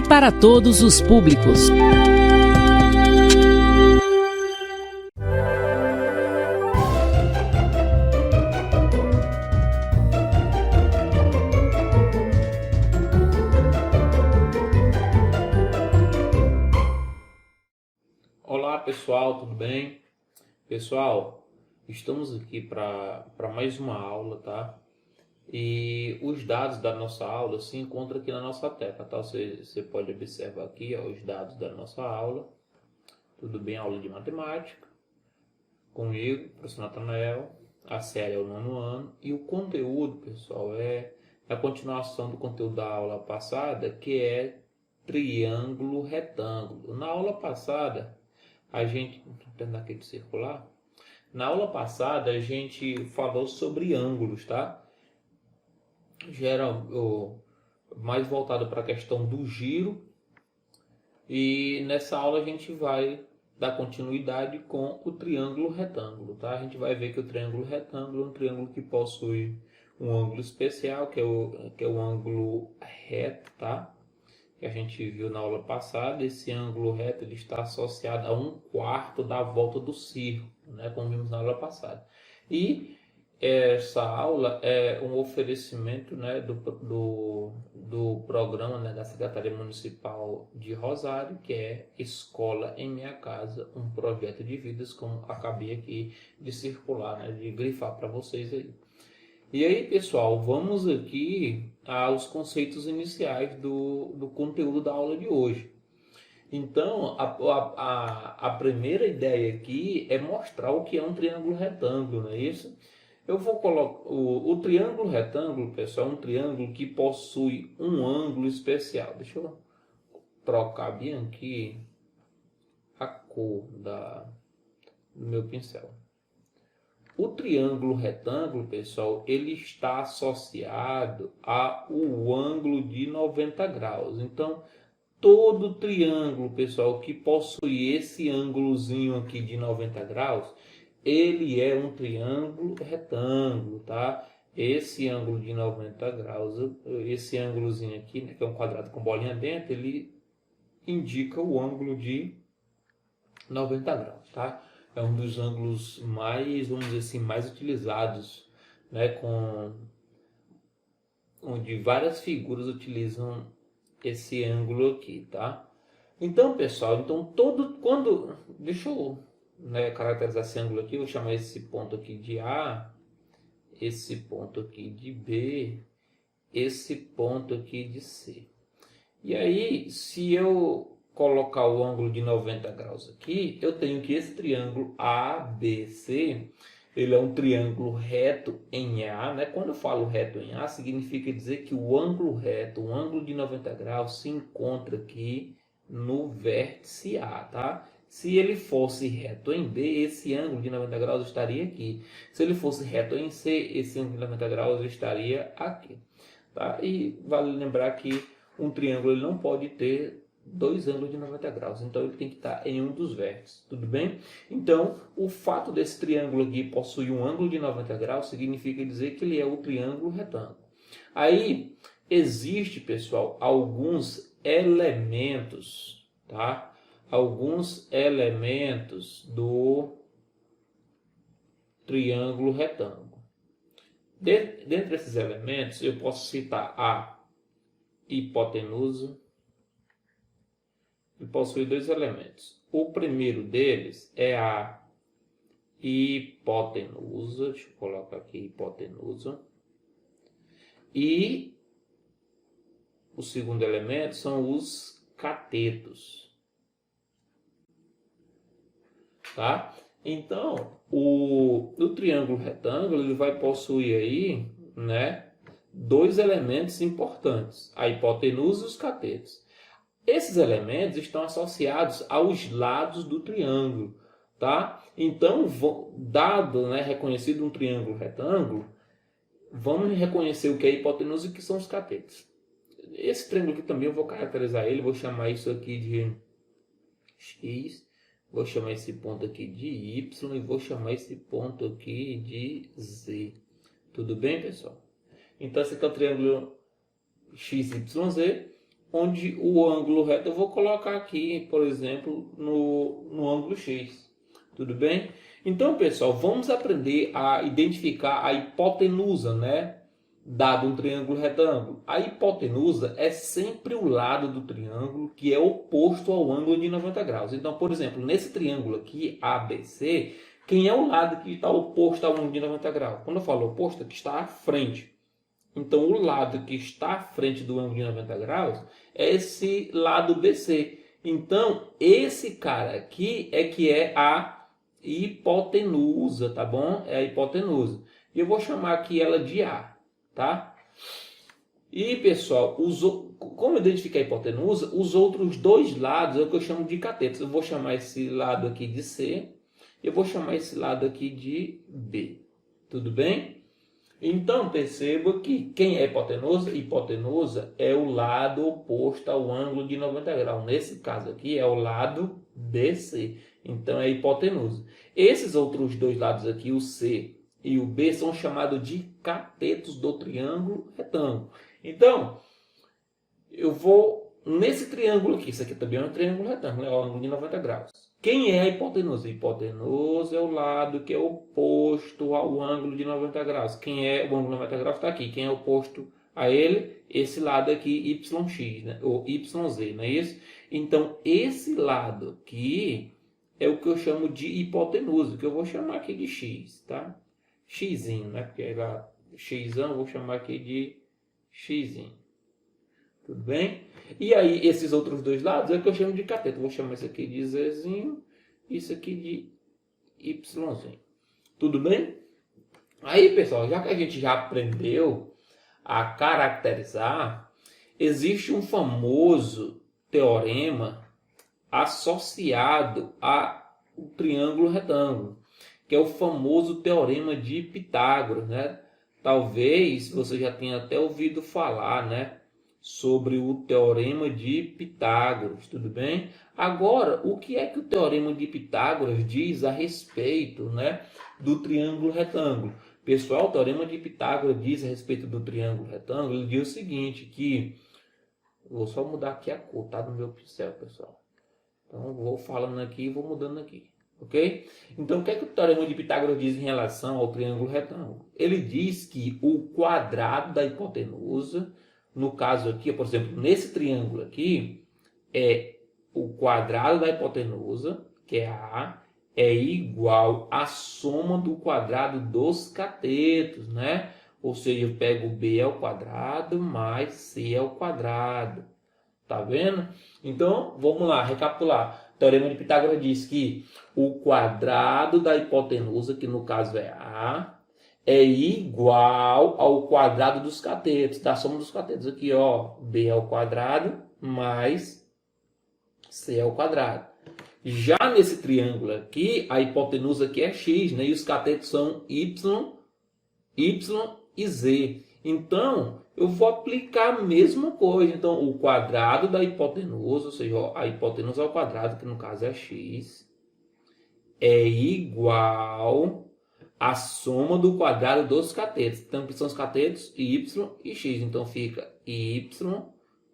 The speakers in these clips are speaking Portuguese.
e para todos os públicos. Olá pessoal, tudo bem? Pessoal, estamos aqui para mais uma aula, tá? E os dados da nossa aula se encontram aqui na nossa tela, tá? Você pode observar aqui, ó, os dados da nossa aula. Tudo bem? Aula de matemática. Comigo, professor Natanael. A série é o 9º ano. E o conteúdo, pessoal, é a continuação do conteúdo da aula passada, que é triângulo retângulo. Na aula passada, a gente... Vou aqui de circular. Na aula passada, a gente falou sobre ângulos, tá? Já era mais voltado para a questão do giro. E nessa aula a gente vai dar continuidade com o triângulo retângulo, tá? A gente vai ver que o triângulo retângulo é um triângulo que possui um ângulo especial, que é o ângulo reto, tá? Que a gente viu na aula passada. Esse ângulo reto ele está associado a 1/4 da volta do círculo, né? Como vimos na aula passada. E essa aula é um oferecimento, né, do programa, né, da Secretaria Municipal de Rosário, que é Escola em Minha Casa, um projeto de vidas, como acabei aqui de circular, né, de grifar para vocês aí. E aí, pessoal, vamos aqui aos conceitos iniciais do conteúdo da aula de hoje. Então, a primeira ideia aqui é mostrar o que é um triângulo retângulo, não é isso? Eu vou colocar o triângulo retângulo, pessoal, é um triângulo que possui um ângulo especial. Deixa eu trocar bem aqui a cor do meu pincel. O triângulo retângulo, pessoal, ele está associado ao ângulo de 90 graus. Então, todo triângulo, pessoal, que possui esse ângulozinho aqui de 90 graus, ele é um triângulo retângulo, tá? Esse ângulo de 90 graus, esse ângulozinho aqui, né, que é um quadrado com bolinha dentro, ele indica o ângulo de 90 graus, tá? É um dos ângulos mais, vamos dizer assim, mais utilizados, né, onde várias figuras utilizam esse ângulo aqui, tá? Então, pessoal, deixa eu, né, caracterizar esse ângulo aqui, vou chamar esse ponto aqui de A, esse ponto aqui de B, esse ponto aqui de C. E aí, se eu colocar o ângulo de 90 graus aqui, eu tenho que esse triângulo ABC, ele é um triângulo reto em A, né? Quando eu falo reto em A, significa dizer que o ângulo reto, o ângulo de 90 graus, se encontra aqui no vértice A, tá? Se ele fosse reto em B, esse ângulo de 90 graus estaria aqui. Se ele fosse reto em C, esse ângulo de 90 graus estaria aqui, tá? E vale lembrar que um triângulo ele não pode ter dois ângulos de 90 graus, então ele tem que estar em um dos vértices, tudo bem? Então, o fato desse triângulo aqui possuir um ângulo de 90 graus significa dizer que ele é o triângulo retângulo. Aí, existe, pessoal, alguns elementos, tá? Alguns elementos do triângulo retângulo. Dentre esses elementos, eu posso citar a hipotenusa, que possui dois elementos. O primeiro deles é a hipotenusa, deixa eu colocar aqui hipotenusa, e o segundo elemento são os catetos. Tá? Então, o triângulo retângulo ele vai possuir aí, né, dois elementos importantes, a hipotenusa e os catetos. Esses elementos estão associados aos lados do triângulo, tá? Então, dado, né, reconhecido um triângulo retângulo, vamos reconhecer o que é a hipotenusa e o que são os catetos. Esse triângulo aqui também eu vou caracterizar ele, vou chamar isso aqui de X, vou chamar esse ponto aqui de Y e vou chamar esse ponto aqui de Z. Tudo bem, pessoal? Então, esse aqui é o triângulo XYZ. onde o ângulo reto eu vou colocar aqui, por exemplo, no ângulo X. Tudo bem? Então, pessoal, vamos aprender a identificar a hipotenusa, né? Dado um triângulo retângulo. A hipotenusa é sempre o lado do triângulo que é oposto ao ângulo de 90 graus. Então, por exemplo, nesse triângulo aqui, ABC, quem é o lado que está oposto ao ângulo de 90 graus? Quando eu falo oposto, é que está à frente. Então, o lado que está à frente do ângulo de 90 graus é esse lado BC. Então, esse cara aqui é que é a hipotenusa, tá bom? É a hipotenusa. E eu vou chamar aqui ela de A, tá? E, pessoal, como identificar a hipotenusa, os outros dois lados é o que eu chamo de catetos. Eu vou chamar esse lado aqui de C, eu vou chamar esse lado aqui de B. Tudo bem? Então, perceba que quem é hipotenusa? Hipotenusa é o lado oposto ao ângulo de 90 graus. Nesse caso aqui é o lado BC. Então, é hipotenusa. Esses outros dois lados aqui, o C e o B, são chamados de catetos do triângulo retângulo. Então, eu vou nesse triângulo aqui. Isso aqui também é um triângulo retângulo, é o ângulo de 90 graus. Quem é a hipotenusa? A hipotenusa é o lado que é oposto ao ângulo de 90 graus. Quem é o ângulo de 90 graus está aqui. Quem é oposto a ele? Esse lado aqui, YX, né? Ou YZ, não é isso? Então, esse lado aqui é o que eu chamo de hipotenusa, que eu vou chamar aqui de X, tá? Xzinho, né? Porque era Xão, eu vou chamar aqui de Xzinho. Tudo bem? E aí, esses outros dois lados é o que eu chamo de cateto. Vou chamar isso aqui de Zzinho, isso aqui de Yzinho. Tudo bem? Aí, pessoal, já que a gente já aprendeu a caracterizar, existe um famoso teorema associado ao triângulo retângulo, que é o famoso teorema de Pitágoras, né? Talvez você já tenha até ouvido falar, né? Sobre o teorema de Pitágoras, tudo bem? Agora, o que é que o teorema de Pitágoras diz a respeito, né, do triângulo retângulo? Pessoal, o teorema de Pitágoras diz a respeito do triângulo retângulo, ele diz o seguinte, que... Vou só mudar aqui a cor, tá, do meu pincel, pessoal. Então, vou falando aqui e vou mudando aqui, ok? Então, o que é que o teorema de Pitágoras diz em relação ao triângulo retângulo? Ele diz que o quadrado da hipotenusa, no caso aqui, por exemplo, nesse triângulo aqui, é o quadrado da hipotenusa, que é A, é igual à soma do quadrado dos catetos, né? Ou seja, eu pego B ao quadrado mais C ao quadrado. Tá vendo? Então, vamos lá, recapitular. O teorema de Pitágoras diz que o quadrado da hipotenusa, que no caso é A, é igual ao quadrado dos catetos, da soma dos catetos. Aqui, ó, B ao quadrado mais C ao quadrado. Já nesse triângulo aqui, a hipotenusa aqui é X, né? E os catetos são Y, Y e Z. Então, eu vou aplicar a mesma coisa. Então, o quadrado da hipotenusa, ou seja, a hipotenusa ao quadrado, que no caso é X, é igual a soma do quadrado dos catetos. Então, que são os catetos? Y e X. Então, fica Y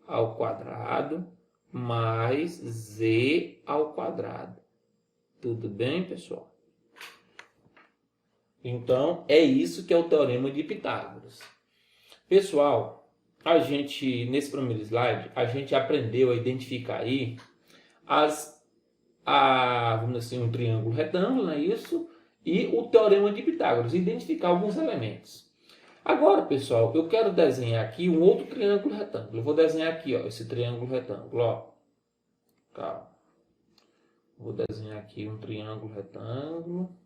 ao quadrado mais Z ao quadrado. Tudo bem, pessoal? Então, é isso que é o teorema de Pitágoras. Pessoal, a gente, nesse primeiro slide, a gente aprendeu a identificar aí vamos dizer assim, um triângulo retângulo, não é isso? E o teorema de Pitágoras, identificar alguns elementos. Agora, pessoal, eu quero desenhar aqui um outro triângulo retângulo. Eu vou desenhar aqui, ó, esse triângulo retângulo, ó. Calma. Vou desenhar aqui um triângulo retângulo.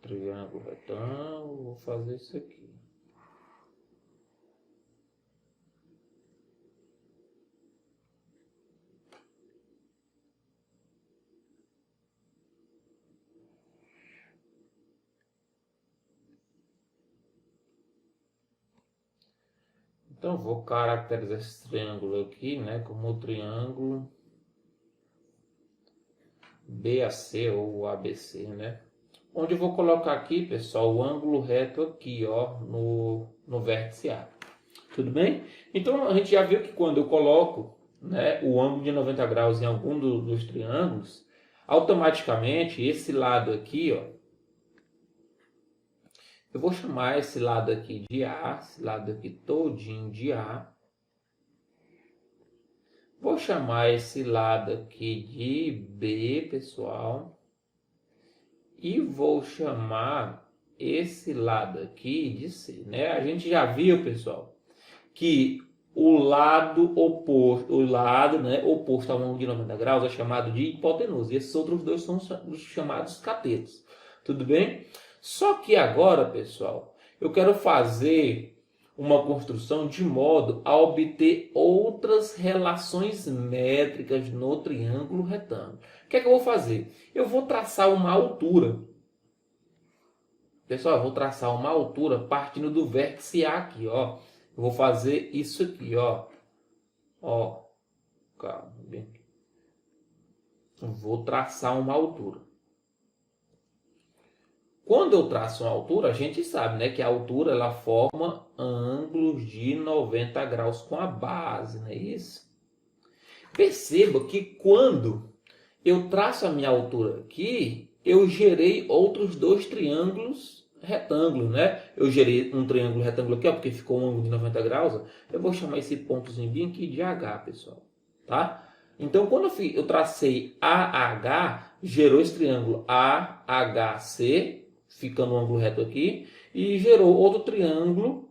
Triângulo retângulo, vou fazer isso aqui. Então, vou caracterizar esse triângulo aqui, né, como o triângulo BAC ou ABC, né? onde eu vou colocar aqui, pessoal, o ângulo reto aqui, ó, no vértice A. Tudo bem? Então, a gente já viu que quando eu coloco, né, o ângulo de 90 graus em algum dos triângulos, automaticamente esse lado aqui, ó, eu vou chamar esse lado aqui de A, esse lado aqui todinho de A. Vou chamar esse lado aqui de B, pessoal. E vou chamar esse lado aqui de C, né? A gente já viu, pessoal, que o lado oposto, né, oposto ao ângulo de 90 graus é chamado de hipotenusa. E esses outros dois são os chamados catetos. Tudo bem? Só que agora, pessoal, eu quero fazer uma construção de modo a obter outras relações métricas no triângulo retângulo. O que é que eu vou fazer? Eu vou traçar uma altura. Pessoal, eu vou traçar uma altura partindo do vértice A aqui, ó. Eu vou fazer isso aqui, ó. Ó. Calma, bem aqui. Eu vou traçar uma altura. Quando eu traço uma altura, a gente sabe, né, que a altura ela forma ângulos de 90 graus com a base, não é isso? Perceba que quando eu traço a minha altura aqui, eu gerei outros dois triângulos retângulos, né? Eu gerei um triângulo retângulo aqui, ó, porque ficou um ângulo de 90 graus. Ó. Eu vou chamar esse pontozinho bem aqui de H, pessoal, tá? Então, quando eu tracei AH, gerou esse triângulo AHC, ficando um ângulo reto aqui, e gerou outro triângulo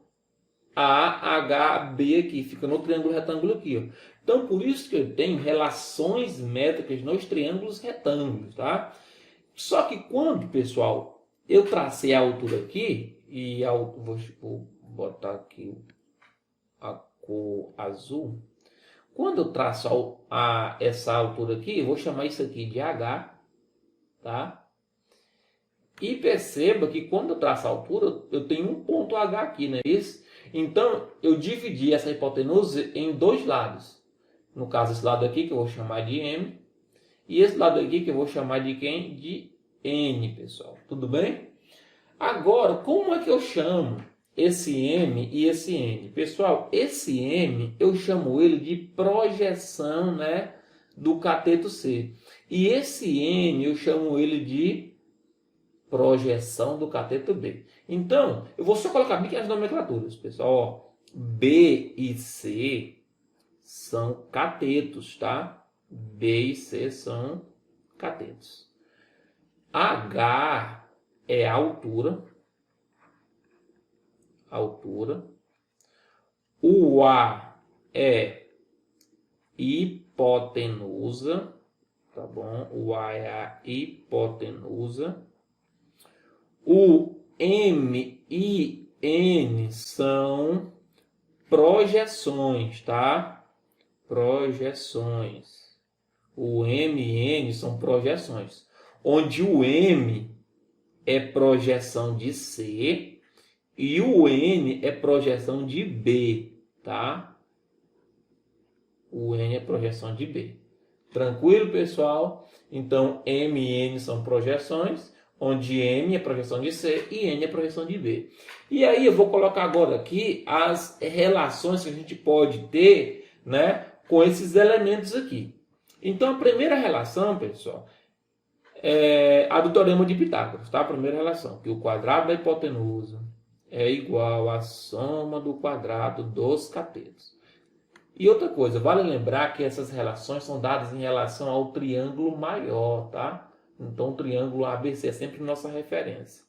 AHB aqui, ficando outro triângulo retângulo aqui, ó. Então, por isso que eu tenho relações métricas nos triângulos retângulos, tá? Só que quando, pessoal, eu tracei a altura aqui, e vou botar aqui a cor azul. Quando eu traço essa altura aqui, eu vou chamar isso aqui de H, tá? E perceba que quando eu traço a altura, eu tenho um ponto H aqui, não é isso? Então, eu dividi essa hipotenusa em dois lados. No caso, esse lado aqui, que eu vou chamar de M. E esse lado aqui, que eu vou chamar de quem? De N, pessoal. Tudo bem? Agora, como é que eu chamo esse M e esse N? Pessoal, esse M, eu chamo ele de projeção, né, do cateto C. E esse N, eu chamo ele de projeção do cateto B. Então, eu vou só colocar bem as nomenclaturas, pessoal. Ó, B e C são catetos, tá? B e C são catetos. H é altura. O A é hipotenusa, tá bom? O A é a hipotenusa. O M e N são projeções, tá? Projeções. O M e N são projeções. Onde o M é projeção de C e o N é projeção de B, tá? O N é projeção de B. Tranquilo, pessoal? Então, M e N são projeções, onde M é projeção de C e N é projeção de B. E aí eu vou colocar agora aqui as relações que a gente pode ter, né, com esses elementos aqui. Então, a primeira relação, pessoal, é a do Teorema de Pitágoras, tá? A primeira relação, que o quadrado da hipotenusa é igual à soma do quadrado dos catetos. E outra coisa, vale lembrar que essas relações são dadas em relação ao triângulo maior, tá? Então, o triângulo ABC é sempre nossa referência.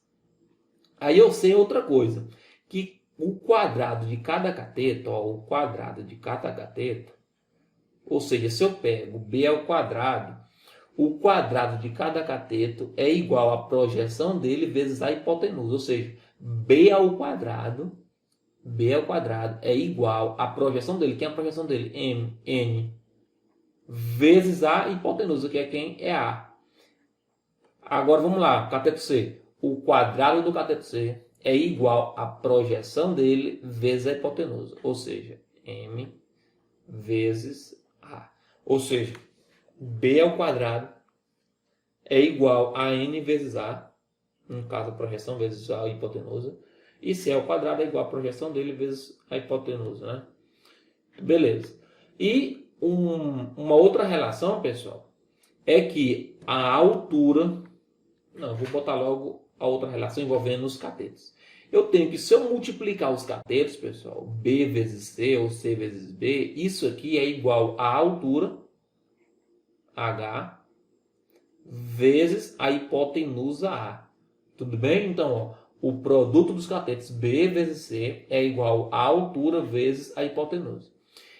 Aí eu sei outra coisa, que o quadrado de cada cateto, ó, o quadrado de cada cateto, ou seja, se eu pego B ao quadrado, o quadrado de cada cateto é igual à projeção dele vezes a hipotenusa, ou seja, B ao quadrado é igual à projeção dele. Quem é a projeção dele? N vezes a hipotenusa, que é quem? É A. Agora vamos lá, cateto C. O quadrado do cateto C é igual à projeção dele vezes a hipotenusa, ou seja, M vezes A. Ou seja, B ao quadrado é igual a N vezes A, no caso a projeção vezes a hipotenusa, e C ao quadrado é igual a projeção dele vezes a hipotenusa, né? Beleza. E uma outra relação, pessoal, é que a altura... Não, vou botar logo a outra relação envolvendo os catetos. Eu tenho que, se eu multiplicar os catetos, pessoal, B vezes C ou C vezes B, isso aqui é igual à altura, H, vezes a hipotenusa A. Tudo bem? Então, ó, o produto dos catetos B vezes C é igual à altura vezes a hipotenusa.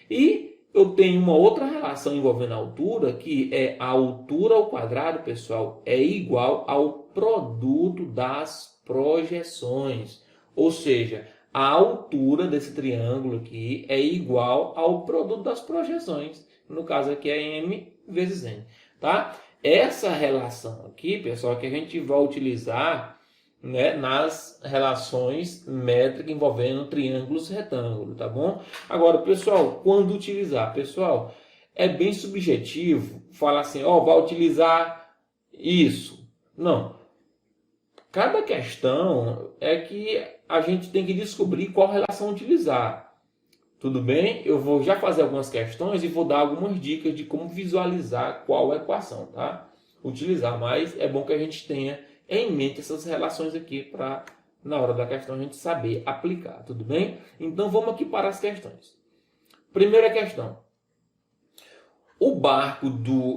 E eu tenho uma outra relação envolvendo a altura, que é a altura ao quadrado, pessoal, é igual ao produto das projeções. Ou seja, a altura desse triângulo aqui é igual ao produto das projeções. No caso aqui é M vezes N. Tá? Essa relação aqui, pessoal, que a gente vai utilizar, né, nas relações métricas envolvendo triângulos retângulos, tá bom? Agora, pessoal, quando utilizar? Pessoal, é bem subjetivo falar assim, ó, vai utilizar isso. Não. Cada questão é que a gente tem que descobrir qual relação utilizar. Tudo bem? Eu vou já fazer algumas questões e vou dar algumas dicas de como visualizar qual equação, tá? Utilizar, mas é bom que a gente tenha em mente essas relações aqui para, na hora da questão, a gente saber aplicar, tudo bem? Então, vamos aqui para as questões. Primeira questão. O barco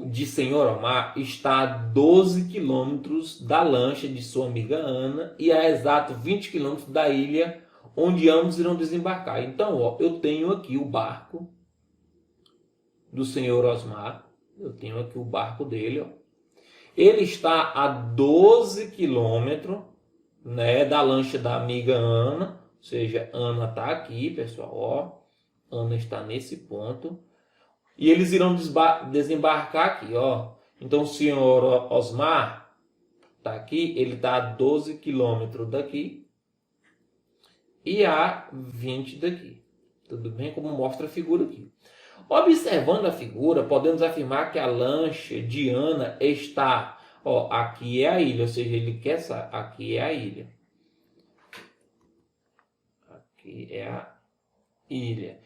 de Senhor Omar está a 12 quilômetros da lancha de sua amiga Ana e a exato 20 quilômetros da ilha onde ambos irão desembarcar. Então, ó, eu tenho aqui o barco do Senhor Osmar. Eu tenho aqui o barco dele, ó. Ele está a 12 quilômetros, né, da lancha da amiga Ana. Ou seja, Ana está aqui, pessoal. Ó. Ana está nesse ponto. E eles irão desembarcar aqui. Ó. Então, o senhor Osmar está aqui. Ele está a 12 quilômetros daqui. E a 20 daqui. Tudo bem? Como mostra a figura aqui. Observando a figura, podemos afirmar que a lancha de Ana está... Ó, aqui é a ilha, ou seja, ele quer saber... Aqui é a ilha. Aqui é a ilha.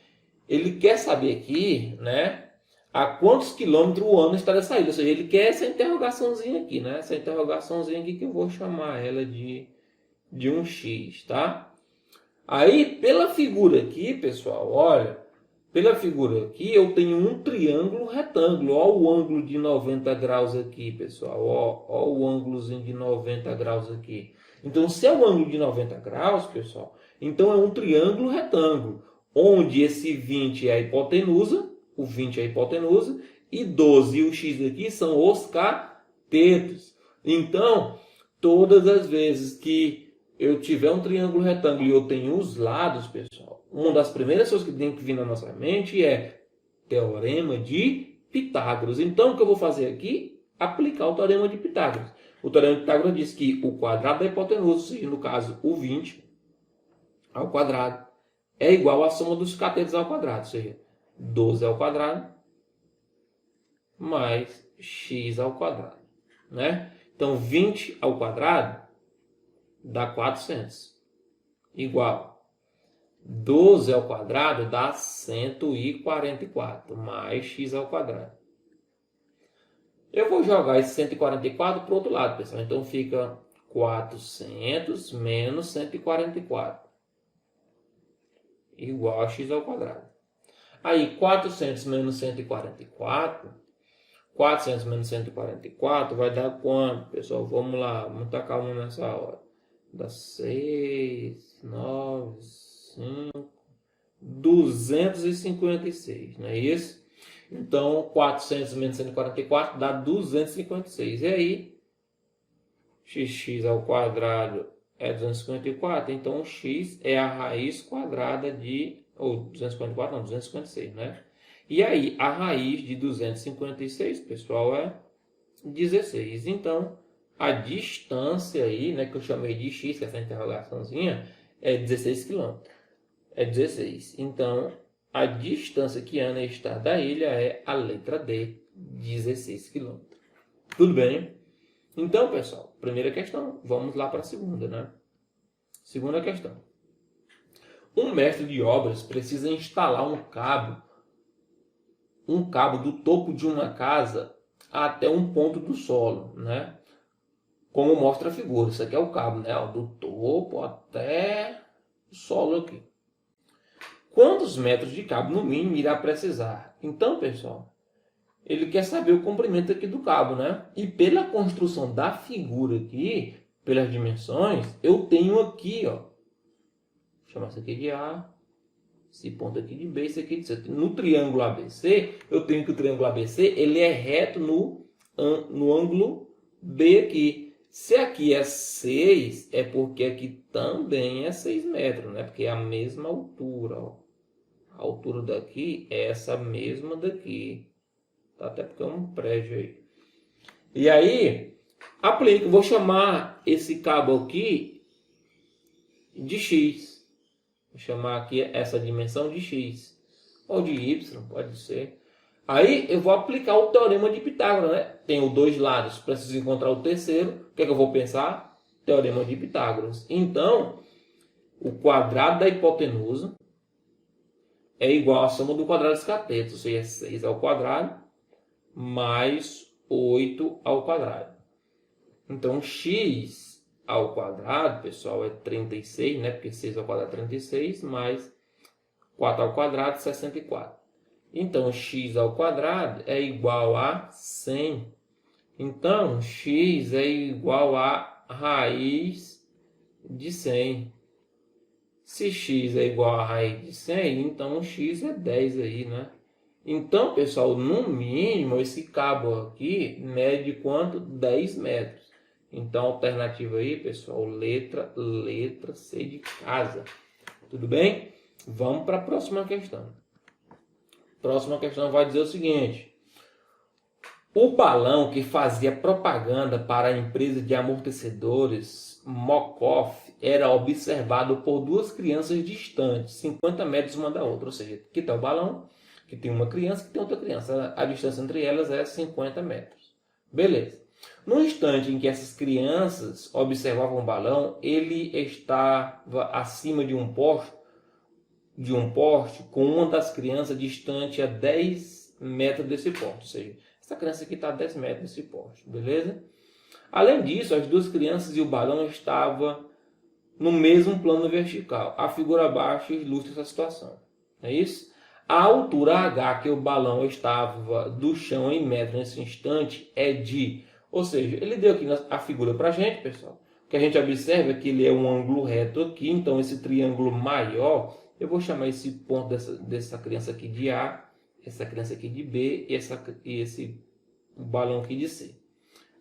Ele quer saber aqui, né, a quantos quilômetros o Ana está dessa ilha. Ou seja, ele quer essa interrogaçãozinha aqui, né? Essa interrogaçãozinha aqui que eu vou chamar ela de um X, tá? Aí, pela figura aqui, pessoal, olha... Pela figura aqui, eu tenho um triângulo retângulo. Olha o ângulo de 90 graus aqui, pessoal. Olha o ângulozinho de 90 graus aqui. Então, se é o ângulo de 90 graus, pessoal, então é um triângulo retângulo, onde esse 20 é a hipotenusa, o 20 é a hipotenusa, e 12 e o x aqui são os catetos. Então, todas as vezes que eu tiver um triângulo retângulo e eu tenho os lados, pessoal, uma das primeiras coisas que tem que vir na nossa mente é Teorema de Pitágoras. Então, o que eu vou fazer aqui? Aplicar o Teorema de Pitágoras. O Teorema de Pitágoras diz que o quadrado da hipotenusa, ou seja, no caso, o 20 ao quadrado, é igual à soma dos catetos ao quadrado. Ou seja, 12 ao quadrado mais x ao quadrado. Né? Então, 20 ao quadrado dá 400. Igual. 12 ao quadrado dá 144, mais x ao quadrado. Eu vou jogar esse 144 para o outro lado, pessoal. Então, fica 400 menos 144. Igual a x ao quadrado. Aí, 400 menos 144. 400 menos 144 vai dar quanto, pessoal? Vamos lá, vamos tacar uma nessa hora. Dá 6, 9, 5, 256, não é isso? Então, 400 menos 144 dá 256. E aí, x ao quadrado é 254. Então, o x é a raiz quadrada de... Ou 254, não, 256, né? E aí, a raiz de 256, pessoal, é 16. Então, a distância aí, né, que eu chamei de x, que é essa interrogaçãozinha, é 16 km. É 16. Então, a distância que Ana está da ilha é a letra D, 16 km. Tudo bem? Então, pessoal, primeira questão, vamos lá para a segunda, né? Segunda questão. Um mestre de obras precisa instalar um cabo do topo de uma casa até um ponto do solo, né? Como mostra a figura. Isso aqui é o cabo, né? Do topo até o solo aqui. Quantos metros de cabo, no mínimo, irá precisar? Então, pessoal, ele quer saber o comprimento aqui do cabo, né? E pela construção da figura aqui, pelas dimensões, eu tenho aqui, ó. Vou chamar isso aqui de A, esse ponto aqui de B, esse aqui de C. No triângulo ABC, eu tenho que o triângulo ABC, ele é reto no ângulo B aqui. Se aqui é 6, é porque aqui também é 6 metros, né? Porque é a mesma altura, ó. A altura daqui é essa mesma daqui. Tá? Até porque é um prédio aí. E aí, aplico. Vou chamar esse cabo aqui de X. Vou chamar aqui essa dimensão de X. Ou de Y, pode ser. Aí eu vou aplicar o teorema de Pitágoras, né? Tenho dois lados, preciso encontrar o terceiro. O que é que eu vou pensar? Teorema de Pitágoras. Então, o quadrado da hipotenusa é igual à soma do quadrado dos catetos, ou seja, 6 ao quadrado mais 8 ao quadrado. Então, x ao quadrado, pessoal, é 36, né? Porque 6 ao quadrado é 36, mais 4 ao quadrado, 64. Então, x ao quadrado é igual a 100. Então, x é igual a raiz de 100. Se x é igual a raiz de 100, então x é 10 aí, né? Então, pessoal, no mínimo, esse cabo aqui mede quanto? 10 metros. Então, alternativa aí, pessoal, letra C de casa. Tudo bem? Vamos para a próxima questão. Próxima questão vai dizer o seguinte. O balão que fazia propaganda para a empresa de amortecedores Mokoff era observado por duas crianças distantes, 50 metros uma da outra. Ou seja, aqui está o balão, que tem uma criança, que tem outra criança. A distância entre elas é 50 metros. Beleza. No instante em que essas crianças observavam o balão, ele estava acima de um poste com uma das crianças distante a 10 metros desse poste. Ou seja, essa criança aqui está a 10 metros desse poste, beleza? Além disso, as duas crianças e o balão estavam no mesmo plano vertical. A figura abaixo ilustra essa situação. É isso? A altura H que o balão estava do chão em metros nesse instante é de... Ou seja, ele deu aqui a figura para a gente, pessoal. O que a gente observa é que ele é um ângulo reto aqui. Então, esse triângulo maior, eu vou chamar esse ponto dessa criança aqui de A, essa criança aqui de B e esse balão aqui de C.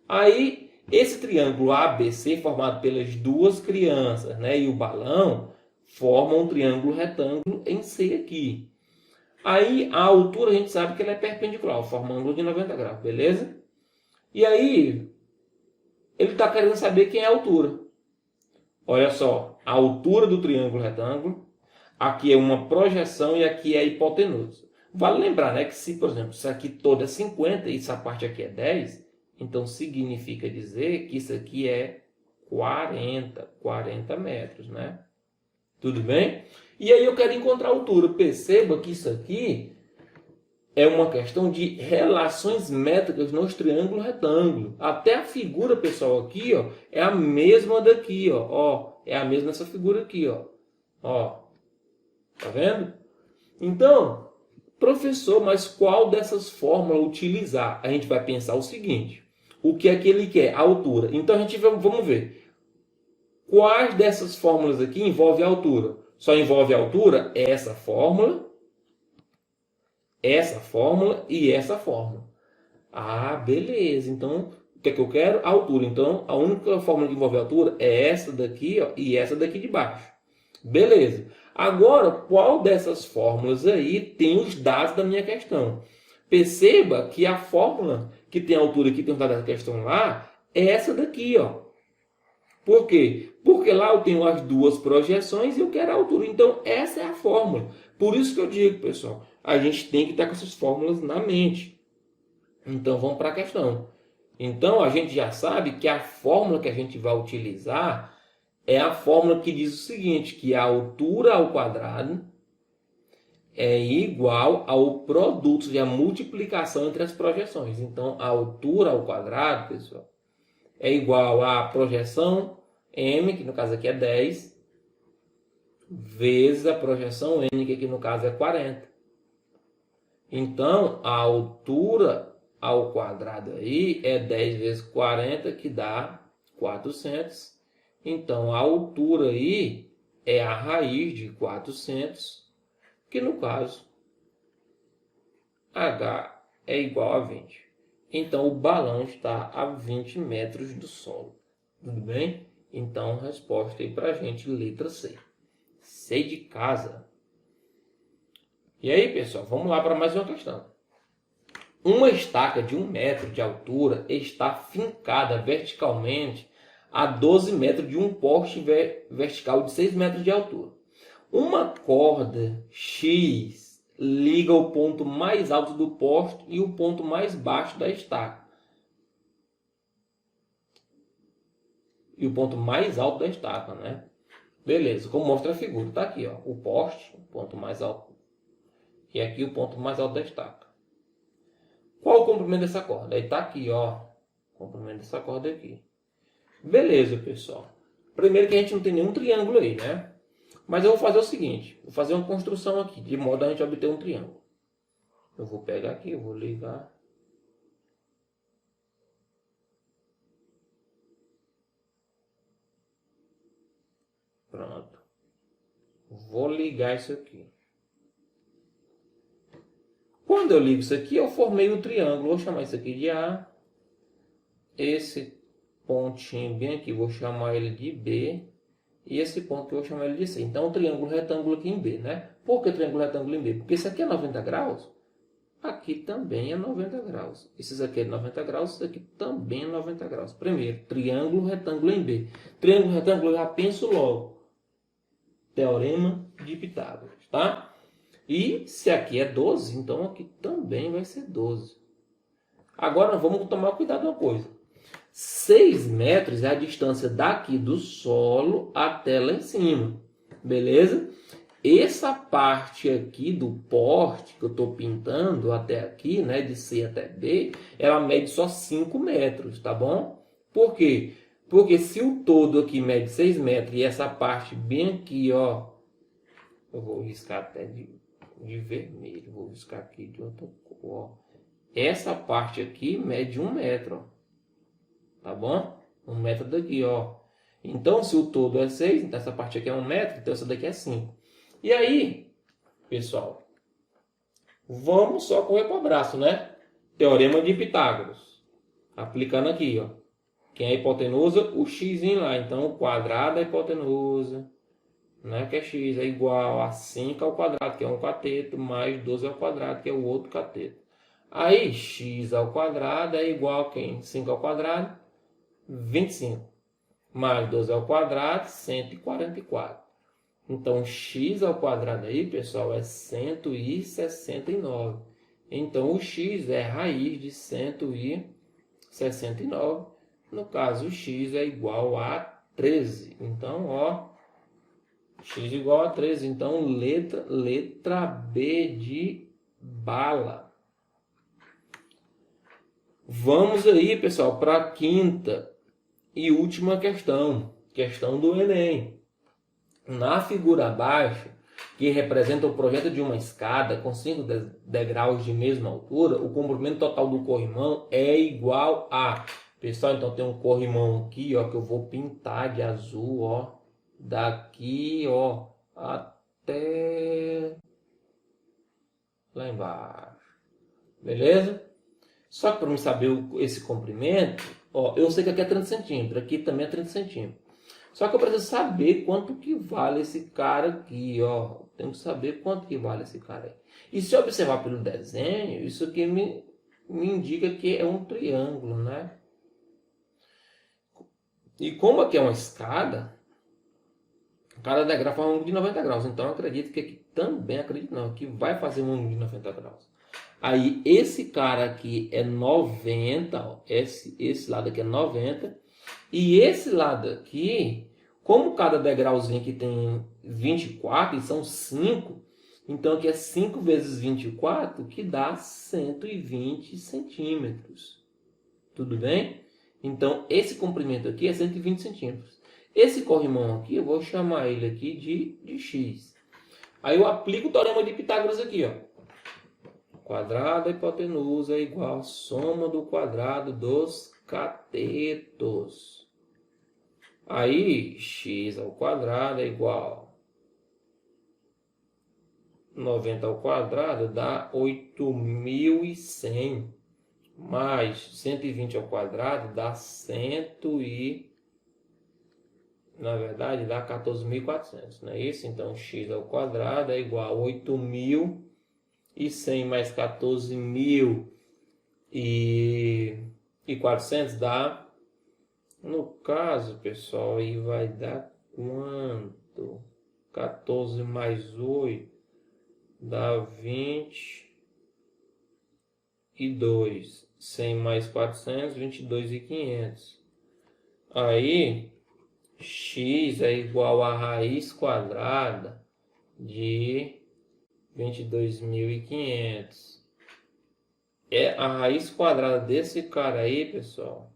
Aí, esse triângulo ABC, formado pelas duas crianças, né, e o balão, formam um triângulo retângulo em C aqui. Aí, a altura a gente sabe que ela é perpendicular, forma um ângulo de 90 graus, beleza? E aí, ele está querendo saber quem é a altura. Olha só, a altura do triângulo retângulo, aqui é uma projeção e aqui é a hipotenusa. Vale lembrar, né, que se, por exemplo, isso aqui todo é 50 e essa parte aqui é 10, então significa dizer que isso aqui é 40 metros, né? Tudo bem? E aí eu quero encontrar a altura. Perceba que isso aqui é uma questão de relações métricas nos triângulos retângulos. Até a figura, pessoal, aqui, ó, é a mesma daqui, ó. É a mesma dessa figura aqui, ó. Tá vendo? Então, professor, mas qual dessas fórmulas utilizar? A gente vai pensar o seguinte. O que é que ele quer? A altura. Então, vamos ver. Quais dessas fórmulas aqui envolve a altura? Só envolve a altura essa fórmula e essa fórmula. Ah, beleza. Então, o que é que eu quero? A altura. Então, a única fórmula que envolve a altura é essa daqui, ó, e essa daqui de baixo. Beleza. Agora, qual dessas fórmulas aí tem os dados da minha questão? Perceba que a fórmula que tem a altura aqui, tem os dados da questão lá, é essa daqui, ó. Por quê? Porque lá eu tenho as duas projeções e eu quero a altura. Então, essa é a fórmula. Por isso que eu digo, pessoal, a gente tem que estar com essas fórmulas na mente. Então, vamos para a questão. Então, a gente já sabe que a fórmula que a gente vai utilizar é a fórmula que diz o seguinte, que a altura ao quadrado é igual ao produto de a multiplicação entre as projeções. Então, a altura ao quadrado, pessoal, é igual à projeção M, que no caso aqui é 10, vezes a projeção N, que aqui no caso é 40. Então, a altura ao quadrado aí é 10 vezes 40, que dá 400. Então, a altura aí é a raiz de 400, que no caso, H é igual a 20. Então, o balão está a 20 metros do solo. Tudo bem? Então, resposta aí para a gente, letra C. C de casa. E aí, pessoal, vamos lá para mais uma questão. Uma estaca de 1 metro de altura está fincada verticalmente a 12 metros de um poste vertical de 6 metros de altura. Uma corda X liga o ponto mais alto do poste e o ponto mais baixo da estaca. E o ponto mais alto da estaca, né? Beleza, como mostra a figura, tá aqui, ó, o poste, o ponto mais alto. E aqui o ponto mais alto da estaca. Qual o comprimento dessa corda? Aí tá aqui, ó, o comprimento dessa corda aqui. Beleza, pessoal. Primeiro que a gente não tem nenhum triângulo aí, né? Mas eu vou fazer o seguinte, vou fazer uma construção aqui, de modo a gente obter um triângulo. Eu vou pegar aqui, eu vou ligar. Pronto. Vou ligar isso aqui. Quando eu ligo isso aqui, eu formei um triângulo. Vou chamar isso aqui de A. Esse pontinho bem aqui, vou chamar ele de B. E esse ponto que eu vou chamar ele de C. Então, o triângulo retângulo aqui em B, né? Por que triângulo retângulo em B? Porque esse aqui é 90 graus. Aqui também é 90 graus. Esses aqui é 90 graus, esse aqui também é 90 graus. Primeiro, triângulo retângulo em B. Triângulo retângulo eu já penso logo. Teorema de Pitágoras, tá? E se aqui é 12, então aqui também vai ser 12. Agora vamos tomar cuidado uma coisa. 6 metros é a distância daqui do solo até lá em cima. Beleza? Essa parte aqui do poste que eu estou pintando até aqui, né, de C até B, ela mede só 5 metros, tá bom? Por quê? Porque se o todo aqui mede 6 metros e essa parte bem aqui, ó, eu vou riscar até de vermelho, vou riscar aqui de outra cor, ó. Essa parte aqui mede 1 metro, ó. Tá bom? 1 metro daqui, ó. Então, se o todo é 6, então essa parte aqui é 1 metro, então essa daqui é 5. E aí, pessoal, vamos só correr para o abraço, né? Teorema de Pitágoras. Aplicando aqui, ó. Quem é a hipotenusa? O x lá. Então, o quadrado da hipotenusa, né, que é x, é igual a 5 ao quadrado, que é um cateto, mais 12 ao quadrado, que é o outro cateto. Aí, x ao quadrado é igual a quem? 5 ao quadrado, 25. Mais 12 ao quadrado, 144. Então, x ao quadrado aí, pessoal, é 169. Então, o x é raiz de 169. No caso, o x é igual a 13. Então, ó, x igual a 13. Então, letra B de bala. Vamos aí, pessoal, para a quinta e última questão. Questão do Enem. Na figura abaixo, que representa o projeto de uma escada com 5 degraus de mesma altura, o comprimento total do corrimão é igual a... Pessoal, então tem um corrimão aqui, ó, que eu vou pintar de azul, ó, daqui, ó, até lá embaixo. Beleza? Só que para mim saber esse comprimento, ó, eu sei que aqui é 30 centímetros, aqui também é 30 centímetros. Só que eu preciso saber quanto que vale esse cara aqui, ó. Tenho que saber quanto que vale esse cara aí. E se eu observar pelo desenho, isso aqui me indica que é um triângulo, né? E como aqui é uma escada, cada degrau faz um ângulo de 90 graus. Então eu acredito que aqui também, acredito não, que vai fazer um ângulo de 90 graus. Aí esse cara aqui é 90, ó, esse lado aqui é 90. E esse lado aqui, como cada degrauzinho aqui tem 24 e são 5, então aqui é 5 vezes 24, que dá 120 centímetros. Tudo bem? Então esse comprimento aqui é 120 centímetros. Esse corrimão aqui, eu vou chamar ele aqui de x. Aí eu aplico o teorema de Pitágoras aqui, ó. Quadrado da hipotenusa é igual a soma do quadrado dos catetos. Aí, x ao quadrado é igual a 90 ao quadrado dá 8.100. Mais 120 ao quadrado dá 14.400, não é isso? Então, x ao quadrado é igual a 8.100 mais 14.400 dá, no caso, pessoal, aí vai dar quanto? 14 mais 8 dá 22. 100 mais 400, 22.500. Aí, x é igual a raiz quadrada de 22.500. A raiz quadrada desse cara aí, pessoal,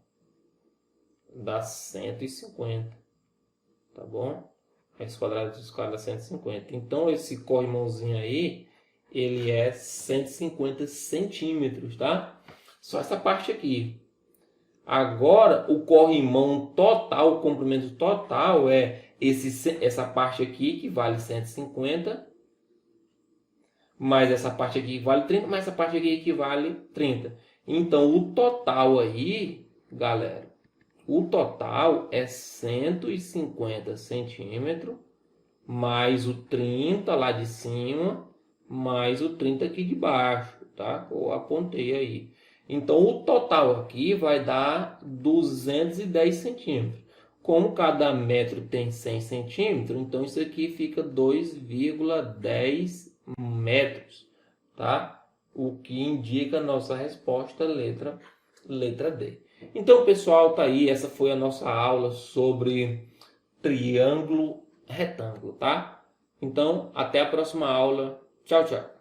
dá 150. Tá bom? Raiz quadrada desse cara dá 150. Então, esse corrimãozinho aí, ele é 150 centímetros, tá? Só essa parte aqui. Agora, o corrimão total, o comprimento total é essa parte aqui, que vale 150, mais essa parte aqui que vale 30, mais essa parte aqui que vale 30. Então, o total aí, galera, o total é 150 centímetros, mais o 30 lá de cima, mais o 30 aqui de baixo, tá? Eu apontei aí. Então, o total aqui vai dar 210 centímetros. Como cada metro tem 100 centímetros, então isso aqui fica 2,10 metros, tá? O que indica a nossa resposta, letra D. Então, pessoal, tá aí. Essa foi a nossa aula sobre triângulo retângulo, tá? Então, até a próxima aula. Tchau, tchau.